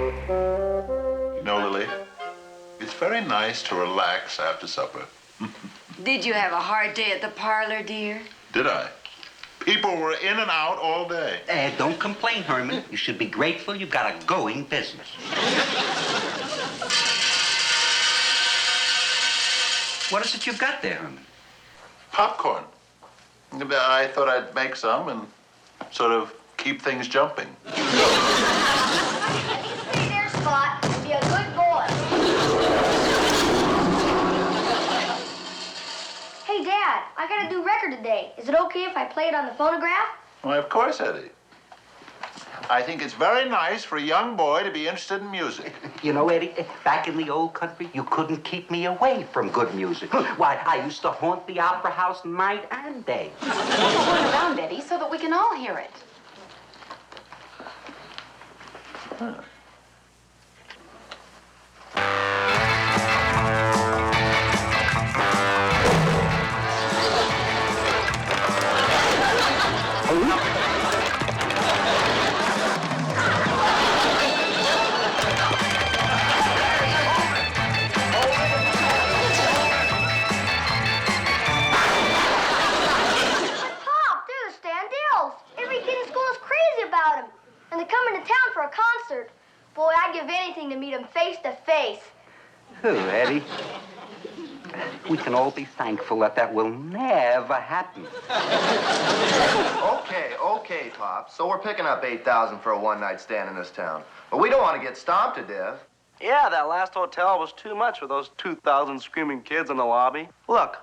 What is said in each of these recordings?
You know, Lily, it's very nice to relax after supper. Did you have a hard day at the parlor, dear? Did I? People were in and out all day. Don't complain, Herman. You should be grateful you've got a going business. What is it you've got there, Herman? Popcorn. I thought I'd make some and sort of keep things jumping. Stay there, Spot. Be a good boy. Hey, Dad, I got a new record today. Is it okay if I play it on the phonograph? Why, of course, Eddie. I think it's very nice for a young boy to be interested in music. You know, Eddie, back in the old country, you couldn't keep me away from good music. Why, I used to haunt the opera house night and day. Turn around, Eddie, so that we can all hear it. Huh. And they're coming to town for a concert. Boy, I'd give anything to meet them face to face. Oh, Eddie. We can all be thankful that will never happen. Okay, Pop. So we're picking up $8,000 for a one-night stand in this town. But we don't want to get stomped to death. Yeah, that last hotel was too much with those 2,000 screaming kids in the lobby. Look,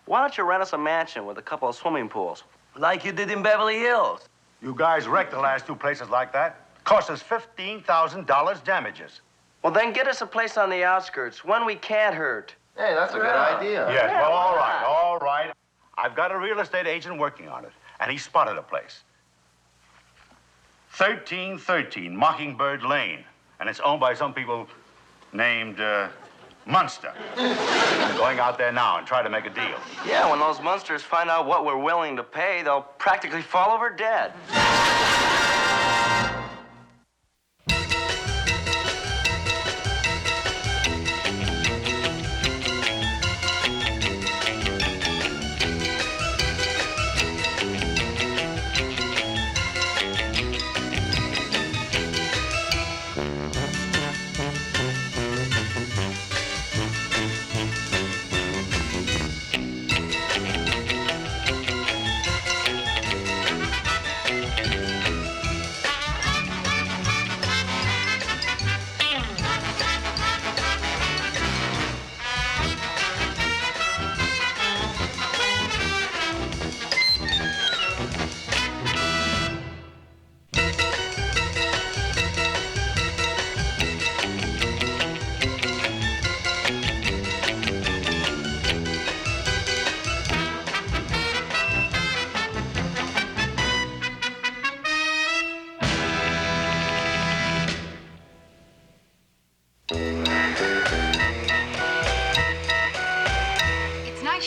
why don't you rent us a mansion with a couple of swimming pools? Like you did in Beverly Hills. You guys wrecked the last two places like that. Cost us $15,000 damages. Well, then get us a place on the outskirts, one we can't hurt. Hey, that's a good idea. Yes, well, all right. I've got a real estate agent working on it, and he spotted a place. 1313 Mockingbird Lane, and it's owned by some people named Munster. I'm going out there now and try to make a deal. Yeah, when those Munsters find out what we're willing to pay, they'll practically fall over dead.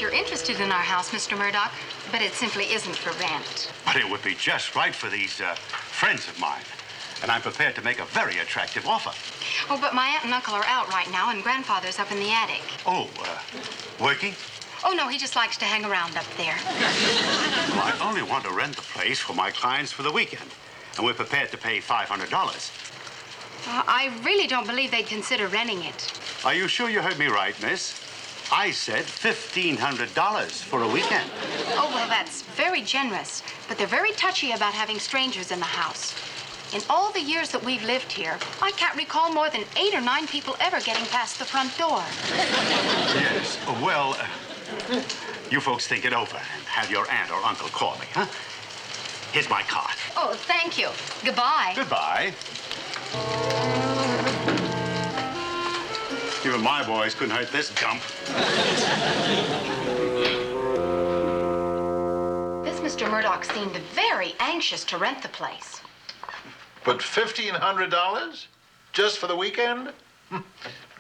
You're interested in our house, Mr. Murdoch, but it simply isn't for rent. But it would be just right for these friends of mine. And I'm prepared to make a very attractive offer. Oh, but my aunt and uncle are out right now, and grandfather's up in the attic. Oh, working? Oh, no, he just likes to hang around up there. Well, I only want to rent the place for my clients for the weekend. And we're prepared to pay $500. I really don't believe they'd consider renting it. Are you sure you heard me right, miss? I said $1,500 for a weekend. Oh, well, that's very generous, but they're very touchy about having strangers in the house. In all the years that we've lived here, I can't recall more than 8 or 9 people ever getting past the front door. Yes, well, you folks think it over and have your aunt or uncle call me, huh? Here's my card. Oh, thank you. Goodbye. Goodbye. Even my boys couldn't hurt this dump. This Mr. Murdoch seemed very anxious to rent the place. But $1,500? Just for the weekend?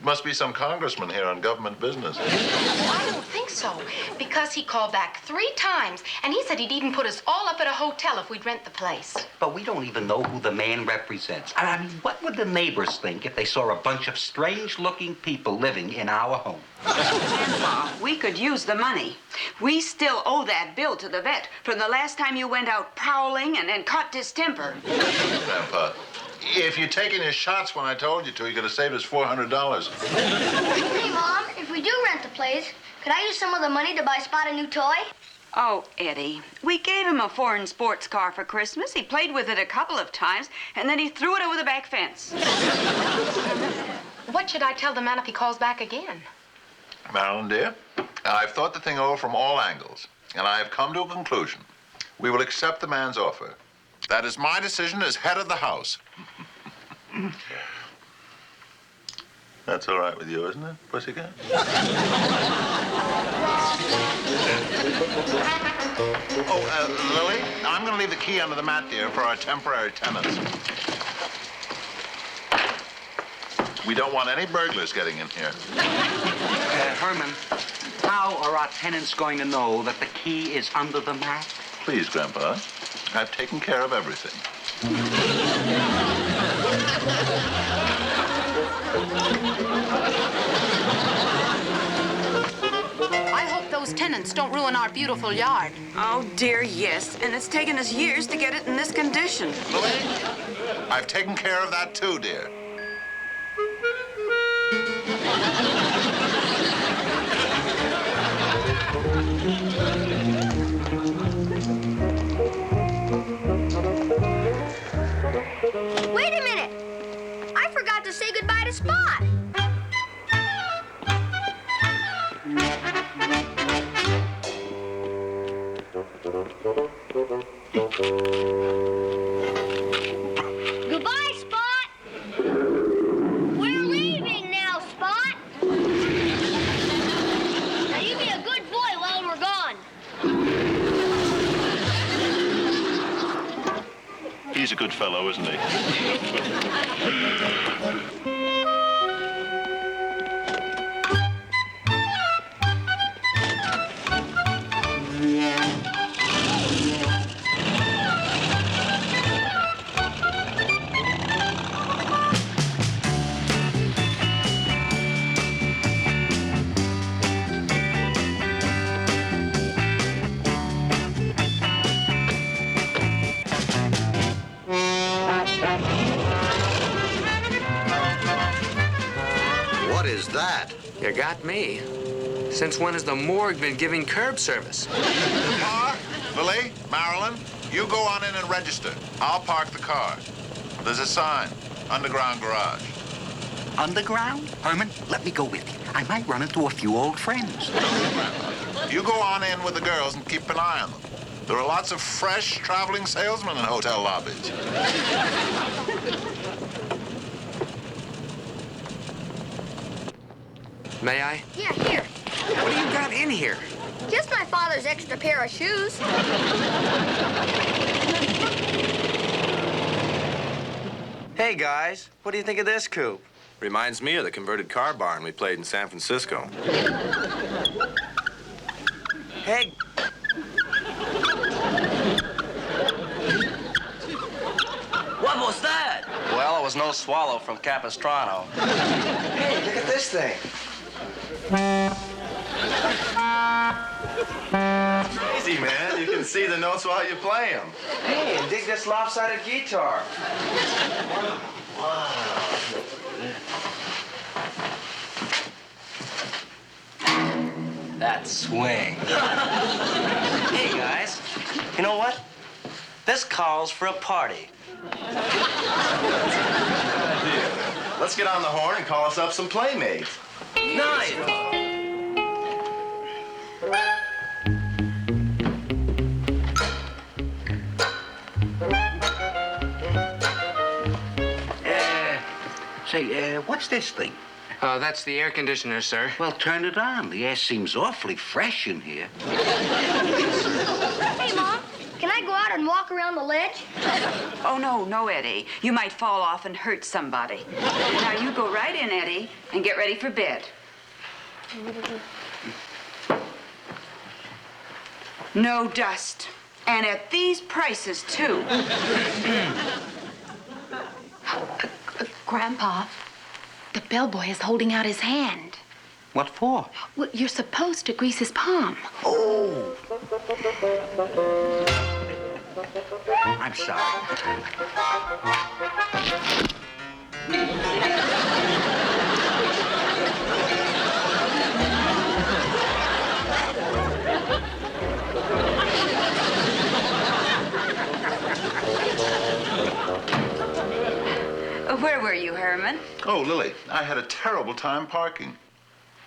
Must be some congressman here on government business. I don't think so, because he called back 3 times, and he said he'd even put us all up at a hotel if we'd rent the place. But we don't even know who the man represents. I mean, what would the neighbors think if they saw a bunch of strange-looking people living in our home? Grandpa, we could use the money. We still owe that bill to the vet from the last time you went out prowling and caught distemper. Grandpa, if you'd taken your shots when I told you to, you could have saved us $400. Hey, Mom, if we do rent the place, could I use some of the money to buy Spot a new toy? Oh, Eddie, we gave him a foreign sports car for Christmas. He played with it a couple of times, and then he threw it over the back fence. What should I tell the man if he calls back again? Marilyn, dear, I've thought the thing over from all angles, and I have come to a conclusion. We will accept the man's offer. That is my decision as head of the house. That's all right with you, isn't it, pussycat? Lily, I'm going to leave the key under the mat, dear, for our temporary tenants. We don't want any burglars getting in here. Herman, how are our tenants going to know that the key is under the mat? Please, Grandpa. I've taken care of everything. I hope those tenants don't ruin our beautiful yard. Oh, dear, yes. And it's taken us years to get it in this condition. Lily, I've taken care of that too, dear. Wait a minute. I forgot to say goodbye to Spot. Goodbye, Spot. We're leaving now, Spot. Now you be a good boy while we're gone. He's a good fellow, isn't he? What is that? You got me. Since when has the morgue been giving curb service? Car, Lily, Marilyn, you go on in and register. I'll park the car. There's a sign, underground garage. Underground? Herman, let me go with you. I might run into a few old friends. You go on in with the girls and keep an eye on them. There are lots of fresh traveling salesmen in hotel lobbies. May I? Yeah, here. What do you got in here? Just my father's extra pair of shoes. Hey, guys, what do you think of this coupe? Reminds me of the converted car barn we played in San Francisco. Hey. What was that? Well, it was no swallow from Capistrano. Hey, look at this thing. Easy, man. You can see the notes while you play them. Hey, and dig this lopsided guitar. That swing. Hey, guys, you know what? This calls for a party. Let's get on the horn and call us up some playmates. Nice. Say, what's this thing? That's the air conditioner, sir. Well, turn it on. The air seems awfully fresh in here. Hey, Mom, can I go out and walk around the ledge? Oh, no, Eddie. You might fall off and hurt somebody. Now, you go right in, Eddie, and get ready for bed. No dust. And at these prices, too. Grandpa, the bellboy is holding out his hand. What for? Well, you're supposed to grease his palm. Oh! I'm sorry. Where were you, Herman? Oh, Lily, I had a terrible time parking.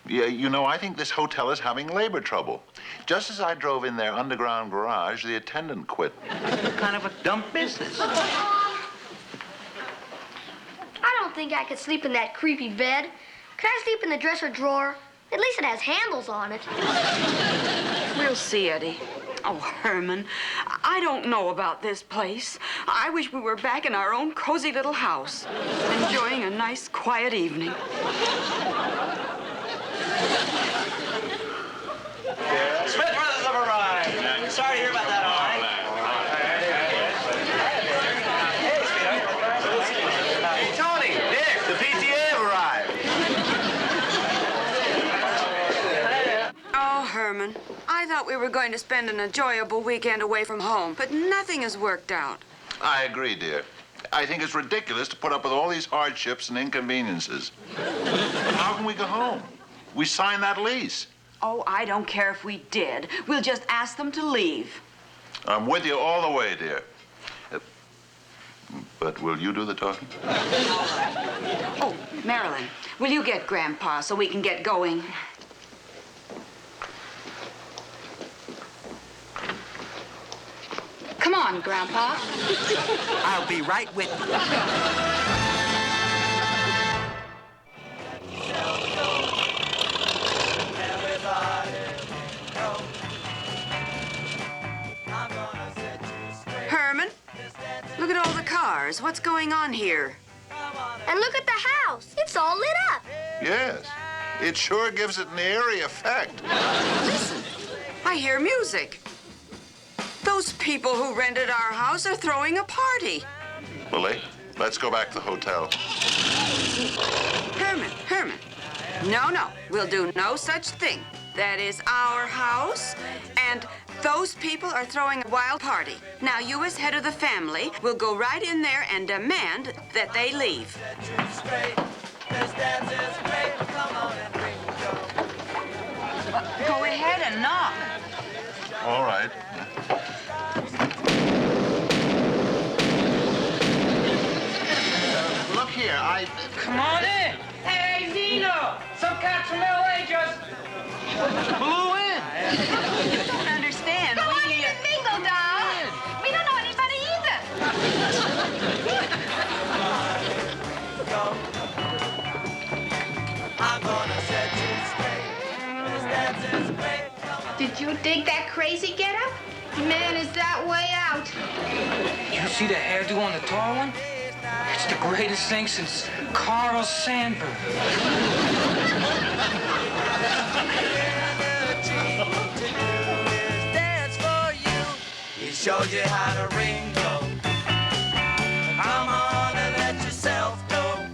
Yeah, you know, I think this hotel is having labor trouble. Just as I drove in their underground garage, the attendant quit. What kind of a dumb business? I don't think I could sleep in that creepy bed. Could I sleep in the dresser drawer? At least it has handles on it. We'll see, Eddie. Oh, Herman, I don't know about this place. I wish we were back in our own cozy little house, enjoying a nice, quiet evening. Smith Brothers have arrived. Sorry to hear about that, all right? Hey, Tony, Dick, the PTA have arrived. Oh, Herman, I thought we were going to spend an enjoyable weekend away from home, but nothing has worked out. I agree, dear. I think it's ridiculous to put up with all these hardships and inconveniences. But how can we go home? We signed that lease. Oh, I don't care if we did. We'll just ask them to leave. I'm with you all the way, dear. But will you do the talking? Oh, Marilyn, will you get Grandpa so we can get going? Come on, Grandpa. I'll be right with you. Herman, look at all the cars. What's going on here? And look at the house. It's all lit up. Yes. It sure gives it an eerie effect. Listen, I hear music. Those people who rented our house are throwing a party. Lily, let's go back to the hotel. Herman. No, we'll do no such thing. That is our house, and those people are throwing a wild party. Now, you as head of the family will go right in there and demand that they leave. Go ahead and knock. All right. Look here, Come on in. Hey, Zeno, some cats from L.A. just blew in. You don't understand. Go on in and mingle, doll. We don't know anybody either. I'm gonna set you straight. This dance is great. Did you dig that crazy getup? Man, is that way out. You see the hairdo on the tall one? It's the greatest thing since Carl Sandburg. He showed you how to ring go. Come on and let yourself go.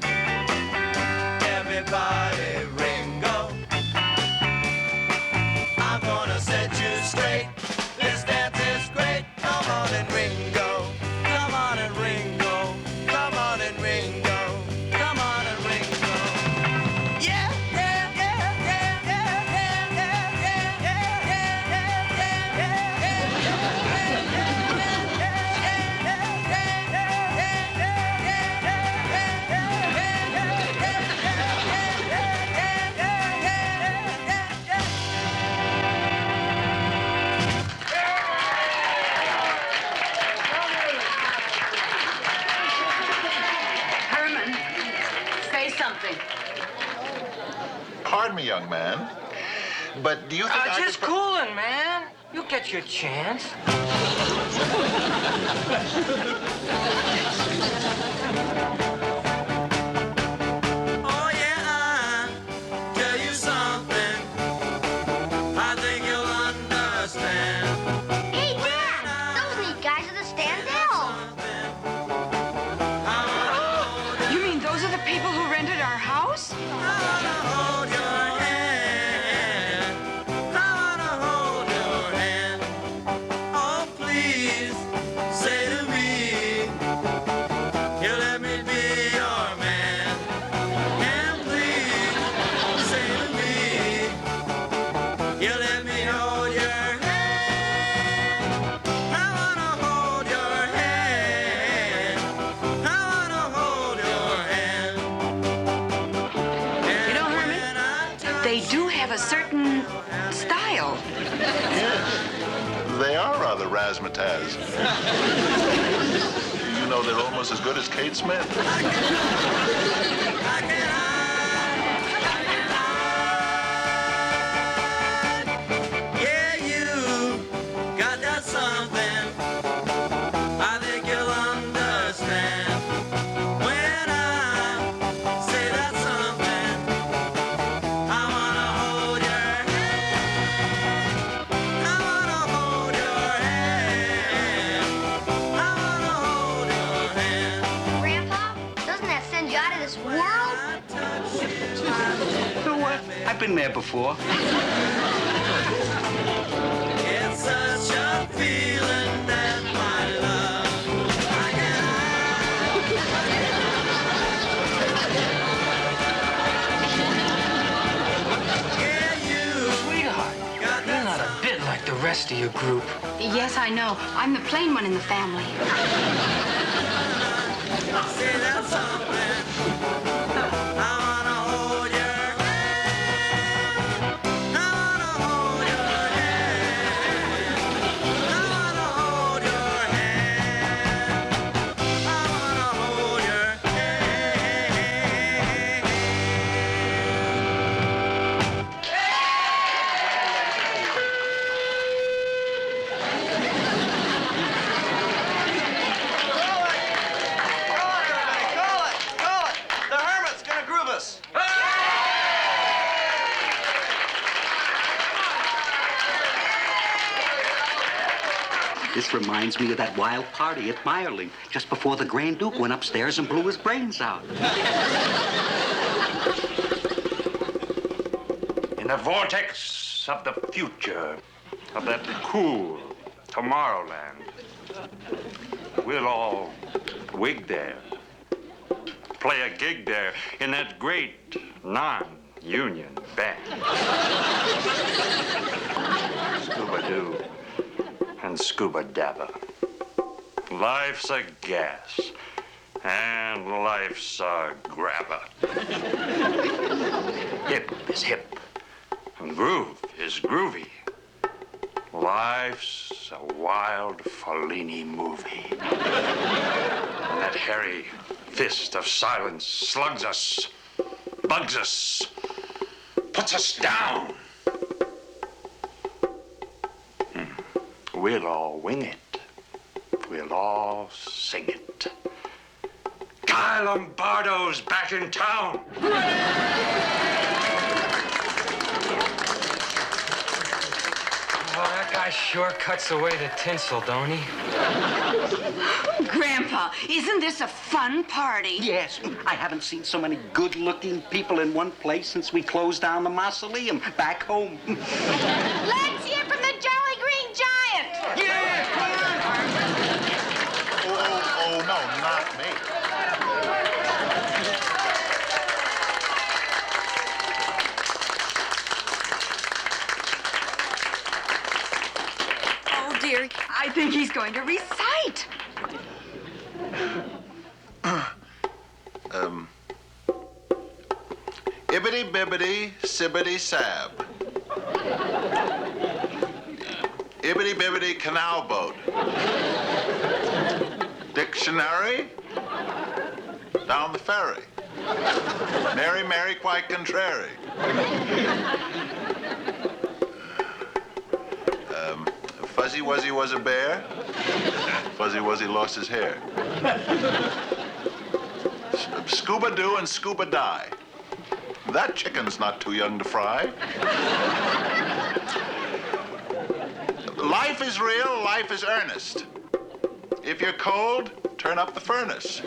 Everybody ringo. I'm gonna set you straight. This dance is great. Come on and ringo. Come on and ringo. Come on and ringo. Come on and ringo. Yeah, yeah, yeah, yeah, yeah, yeah, yeah, yeah, yeah, Herman, say something. Pardon me, young man. But do you think I just could... cooling, man. You'll get your chance. Oh yeah, I'll tell you something. I think you'll understand. Hey, Dad! Those neat guys are the Standells. You mean those are the people who rented our house? Hold your hand. I wanna hold your hand. Oh, please say to me, you let me be your man. And please say to me, you let me hold your hand. I wanna hold your hand. I wanna hold your hand. You know, Herman, they do have a certain style. Yes, they are rather razzmatazz. You know, they're almost as good as Kate Smith. Yeah, you got that something. I think you'll understand when I say that something. I wanna hold your hand. I wanna hold your hand. I wanna hold your hand. Grandpa, doesn't that send you out of this world? You know what? I've been there before. It's such a feeling that my love I Sweetheart, you're not a bit like the rest of your group. Yes, I know. I'm the plain one in the family. say that something. I wanna hold your hand. I wanna hold your hand. I wanna hold your hand. I wanna hold your hand. Call it! The Hermit's gonna groove us. This reminds me of that wild party at Meyerling, just before the Grand Duke went upstairs and blew his brains out. In the vortex of the future, of that cool Tomorrowland, we'll all wig there, play a gig there in that great non-union band. Scuba-doo and scuba-dabba. Life's a gas, and life's a grabber. Hip is hip, and groove is groovy. Life's a wild Fellini movie. And that hairy fist of silence slugs us, bugs us, puts us down. We'll all wing it. We'll all sing it. Guy Lombardo's back in town. Oh, that guy sure cuts away the tinsel, don't he? Grandpa, isn't this a fun party? Yes, I haven't seen so many good-looking people in one place since we closed down the mausoleum back home. Let's hear from the Jolly Green Giant. Oh, no, not me. Oh, dear, I think he's going to recite. Ibbity-bibbity, sibbity-sab. Ibbity-bibbity canal boat. Dictionary? Down the ferry. Mary, Mary, quite contrary. Fuzzy Wuzzy was a bear. Fuzzy Wuzzy lost his hair. Scuba do and scuba die. That chicken's not too young to fry. Life is real, life is earnest. If you're cold, turn up the furnace.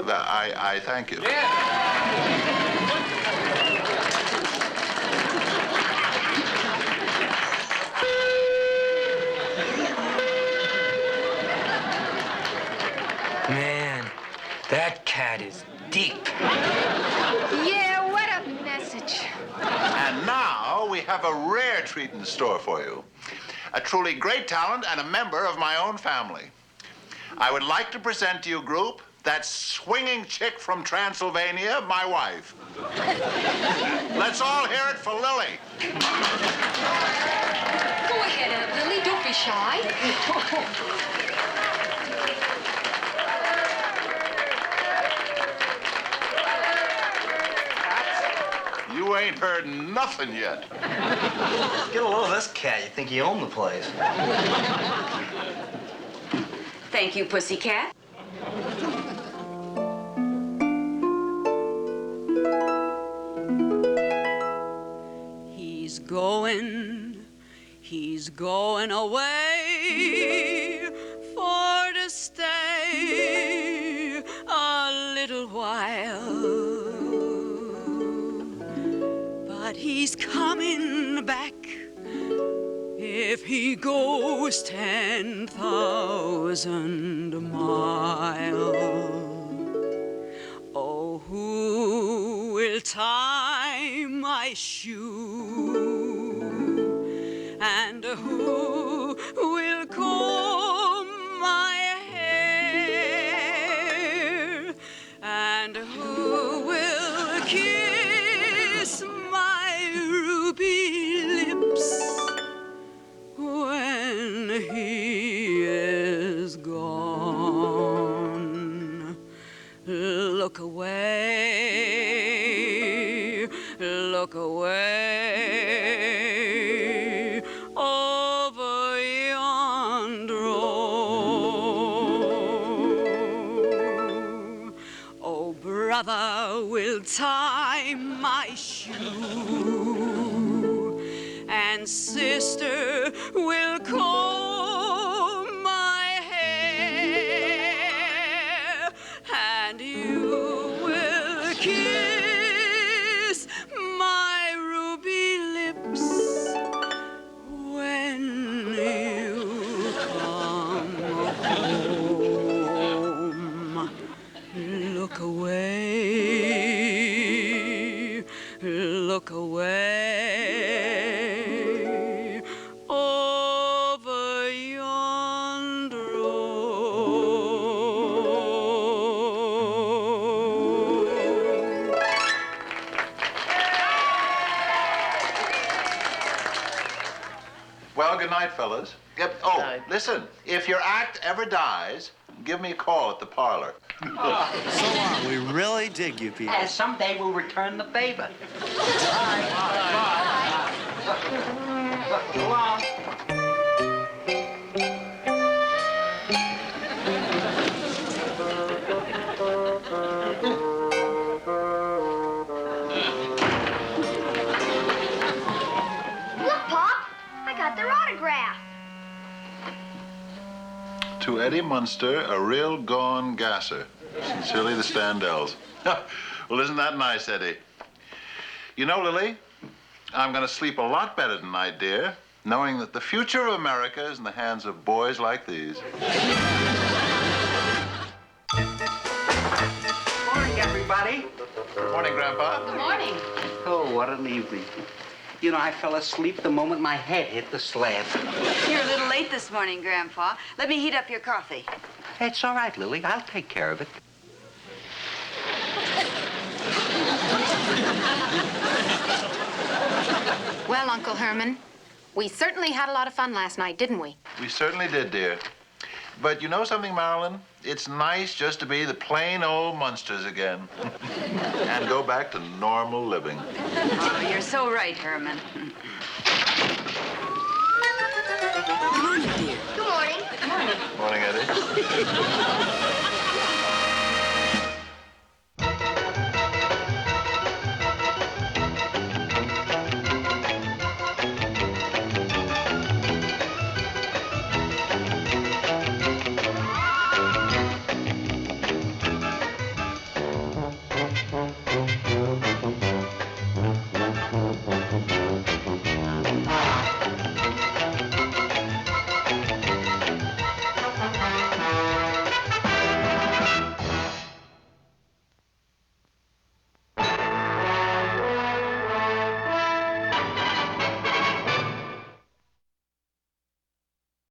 I thank you. Man, that cat is deep. Yeah, what a message. And now we have a rare treat in store for you. A truly great talent and a member of my own family. I would like to present to you, group, that swinging chick from Transylvania, my wife. Let's all hear it for Lily. Go ahead, Lily. Don't be shy. You ain't heard nothing yet. Get a load of this cat. You think you own the place. Thank you, Pussycat. He's going away for to stay a little while. But he's coming back if he goes 10,000 miles. Oh, who will tie my shoe? And who will comb my hair? And who will kiss my ruby lips when he is gone? Look away, look away. Over yonder road. Oh, brother will tie my shoe, and sister will comb my hair, and you will kiss my ruby lips when you come home. Look away, look away, over yonder road. Well, good night, fellas. Yep. Oh, listen, if your act ever dies, give me a call at the parlor. So long. We really dig you people. And someday we'll return the favor. So long. Look, Pop, I got their autograph. To Eddie Munster, a real gone gasser. Sincerely, the Standells. Well, isn't that nice, Eddie? You know, Lily, I'm going to sleep a lot better tonight, dear, knowing that the future of America is in the hands of boys like these. Morning, everybody. Good morning, Grandpa. Good morning. Oh, what an evening. You know, I fell asleep the moment my head hit the slab. You're a little late this morning, Grandpa. Let me heat up your coffee. It's all right, Lily. I'll take care of it. Well, Uncle Herman, we certainly had a lot of fun last night, didn't we? We certainly did, dear. But you know something, Marilyn? It's nice just to be the plain old Munsters again. And go back to normal living. Oh, you're so right, Herman. morning, Eddie.